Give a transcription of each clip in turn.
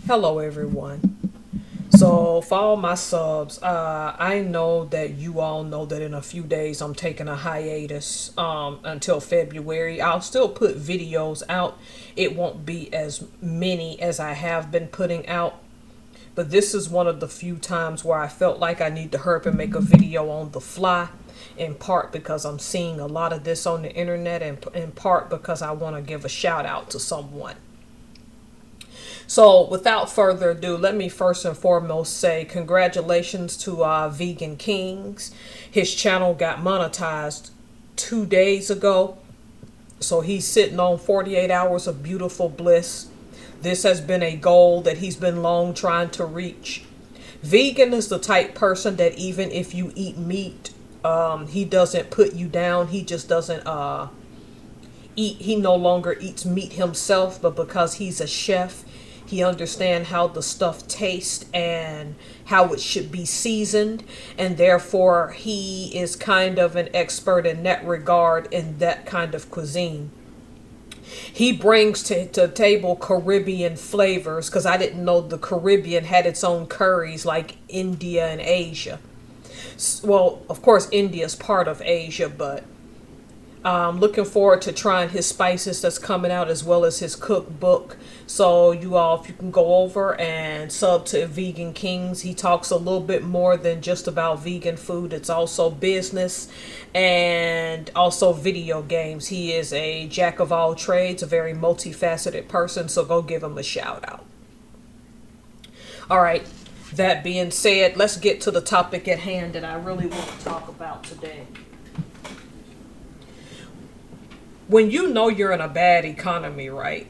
Hello, everyone. So, for all my subs, I know that you all know that in a few days I'm taking a hiatus until February. I'll still put videos out. It won't be as many as I have been putting out, but this is one of the few times where I felt like I need to hurry up and make a video on the fly. In part because I'm seeing a lot of this on the internet, and in part because I want to give a shout out to someone. So, without further ado, let me first and foremost say congratulations to Vegan Kings. His channel got monetized 2 days ago. So, he's sitting on 48 hours of beautiful bliss. This has been a goal that he's been long trying to reach. Vegan is the type person that even if you eat meat, he doesn't put you down. He just doesn't eat. He no longer eats meat himself, but because he's a chef, he understands how the stuff tastes and how it should be seasoned, and therefore he is kind of an expert in that regard, in that kind of cuisine. He brings to table Caribbean flavors, because I didn't know the Caribbean had its own curries like India and Asia. Well, of course, India is part of Asia, but I'm looking forward to trying his spices that's coming out, as well as his cookbook. So you all, if you can go over and sub to Vegan Kings, he talks a little bit more than just about vegan food. It's also business and also video games. He is a jack of all trades, a very multifaceted person. So go give him a shout out. All right. That being said, let's get to the topic at hand that I really want to talk about today. When you know you're in a bad economy, right?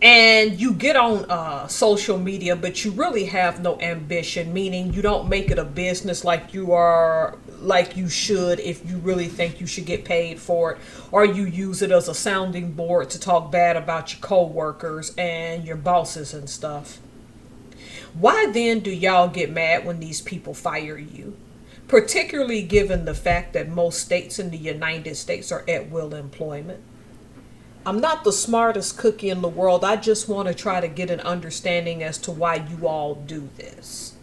And you get on social media, but you really have no ambition, meaning you don't make it a business like you should, if you really think you should get paid for it, or you use it as a sounding board to talk bad about your coworkers and your bosses and stuff. Why then do y'all get mad when these people fire you? Particularly given the fact that most states in the United States are at will employment. I'm not the smartest cookie in the world. I just want to try to get an understanding as to why you all do this.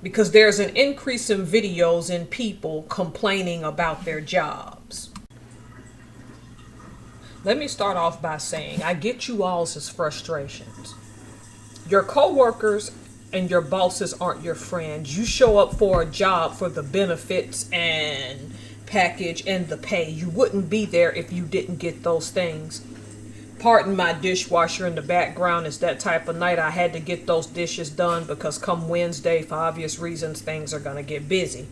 Because there's an increase in videos and people complaining about their jobs. Let me start off by saying I get you all's frustrations. Your coworkers and your bosses aren't your friends. You show up for a job for the benefits and package and the pay. You wouldn't be there if you didn't get those things. Pardon my dishwasher in the background. It's that type of night. I had to get those dishes done because come Wednesday, for obvious reasons, things are going to get busy.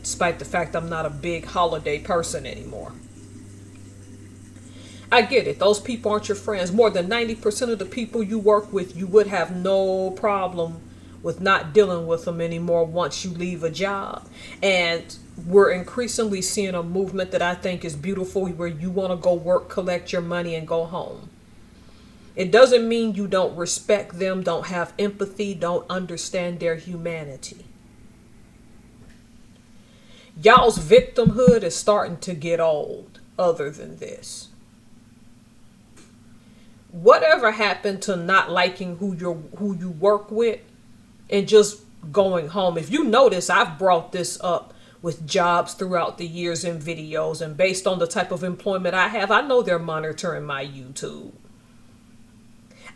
Despite the fact I'm not a big holiday person anymore. I get it. Those people aren't your friends. More than 90% of the people you work with, you would have no problem with not dealing with them anymore once you leave a job. And we're increasingly seeing a movement that I think is beautiful, where you want to go work, collect your money, and go home. It doesn't mean you don't respect them, don't have empathy, don't understand their humanity. Y'all's victimhood is starting to get old, other than this. Whatever happened to not liking who you work with and just going home? If you notice, I've brought this up with jobs throughout the years in videos, and based on the type of employment I have, I know they're monitoring my YouTube.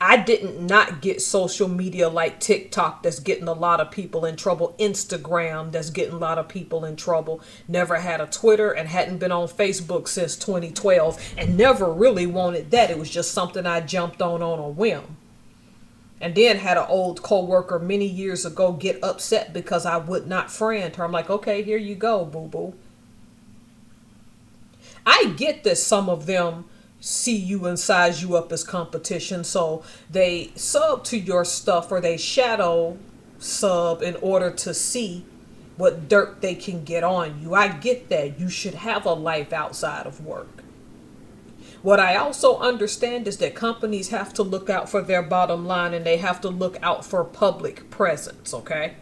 I didn't not get social media like TikTok that's getting a lot of people in trouble, Instagram that's getting a lot of people in trouble, never had a Twitter and hadn't been on Facebook since 2012 and never really wanted that. It was just something I jumped on a whim. And then had an old coworker many years ago get upset because I would not friend her. I'm like, okay, here you go, boo-boo. I get that some of them see you and size you up as competition, so they sub to your stuff, or they shadow sub in order to see what dirt they can get on you. I get that. You should have a life outside of work. What I also understand is that companies have to look out for their bottom line, and they have to look out for public presence, okay?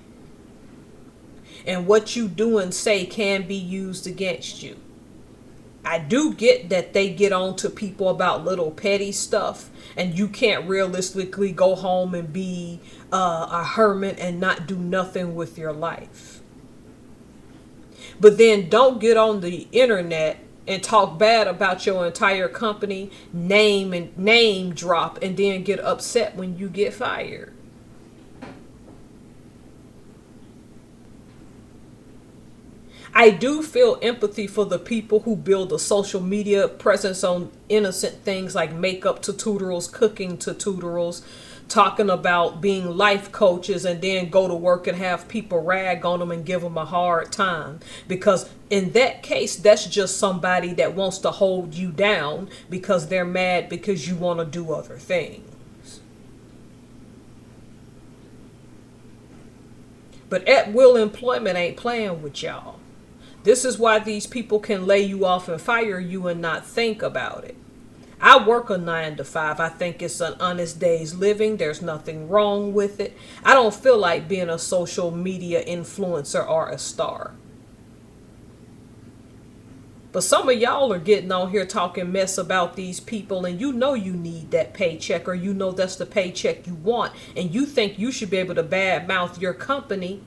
And what you do and say can be used against you. I do get that they get on to people about little petty stuff, and you can't realistically go home and be a hermit and not do nothing with your life. But then don't get on the internet and talk bad about your entire company, name drop, and then get upset when you get fired. I do feel empathy for the people who build a social media presence on innocent things like makeup tutorials, cooking tutorials, talking about being life coaches, and then go to work and have people rag on them and give them a hard time. Because in that case, that's just somebody that wants to hold you down because they're mad because you want to do other things. But at will employment ain't playing with y'all. This is why these people can lay you off and fire you and not think about it. I work a 9 to 5. I think it's an honest day's living. There's nothing wrong with it. I don't feel like being a social media influencer or a star. But some of y'all are getting on here talking mess about these people, and you know you need that paycheck, or you know that's the paycheck you want, and you think you should be able to badmouth your company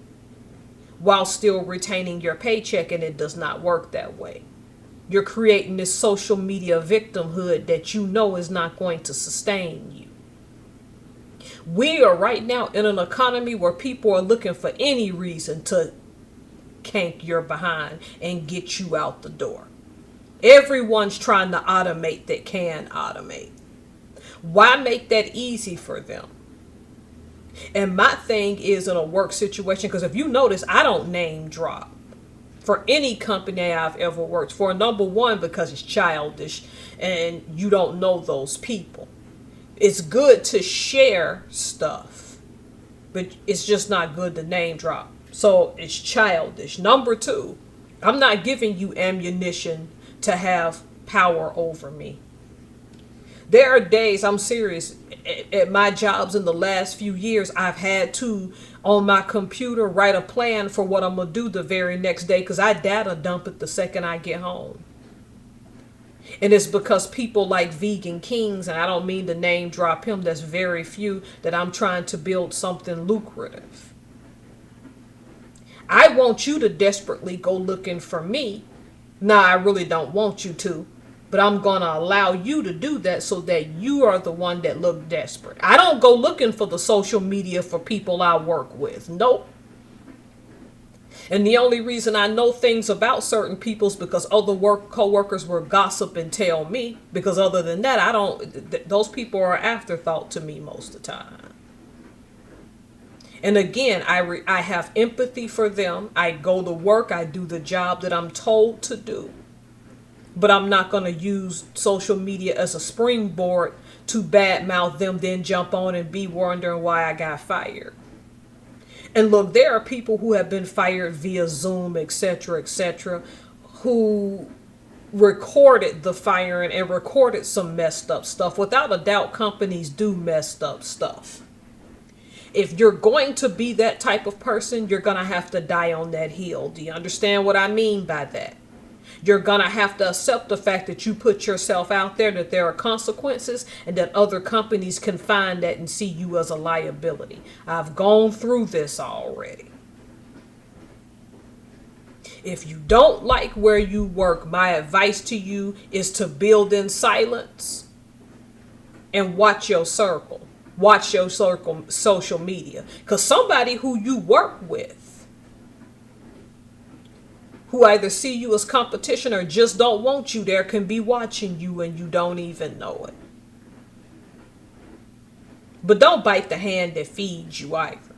while still retaining your paycheck, and it does not work that way. You're creating this social media victimhood that you know is not going to sustain you. We are right now in an economy where people are looking for any reason to cank your behind and get you out the door. Everyone's trying to automate that can automate. Why make that easy for them? And my thing is, in a work situation, because if you notice, I don't name drop for any company I've ever worked for. Number one, because it's childish and you don't know those people. It's good to share stuff, but it's just not good to name drop. So it's childish. Number two, I'm not giving you ammunition to have power over me. There are days, I'm serious, at my jobs in the last few years, I've had to, on my computer, write a plan for what I'm going to do the very next day, because I data dump it the second I get home. And it's because people like Vegan Kings, and I don't mean to name drop him, that's very few, that I'm trying to build something lucrative. I want you to desperately go looking for me. Nah, I really don't want you to. But I'm going to allow you to do that so that you are the one that look desperate. I don't go looking for the social media for people I work with. Nope. And the only reason I know things about certain people is because other co-workers will gossip and tell me. Because other than that, those people are an afterthought to me most of the time. And again, I have empathy for them. I go to work. I do the job that I'm told to do. But I'm not going to use social media as a springboard to badmouth them, then jump on and be wondering why I got fired. And look, there are people who have been fired via Zoom, etc., who recorded the firing and recorded some messed up stuff. Without a doubt, companies do messed up stuff. If you're going to be that type of person, you're going to have to die on that hill. Do you understand what I mean by that? You're going to have to accept the fact that you put yourself out there, that there are consequences, and that other companies can find that and see you as a liability. I've gone through this already. If you don't like where you work, my advice to you is to build in silence and watch your circle. Watch your circle, social media. Because somebody who you work with, who either see you as competition or just don't want you there, can be watching you and you don't even know it. But don't bite the hand that feeds you either.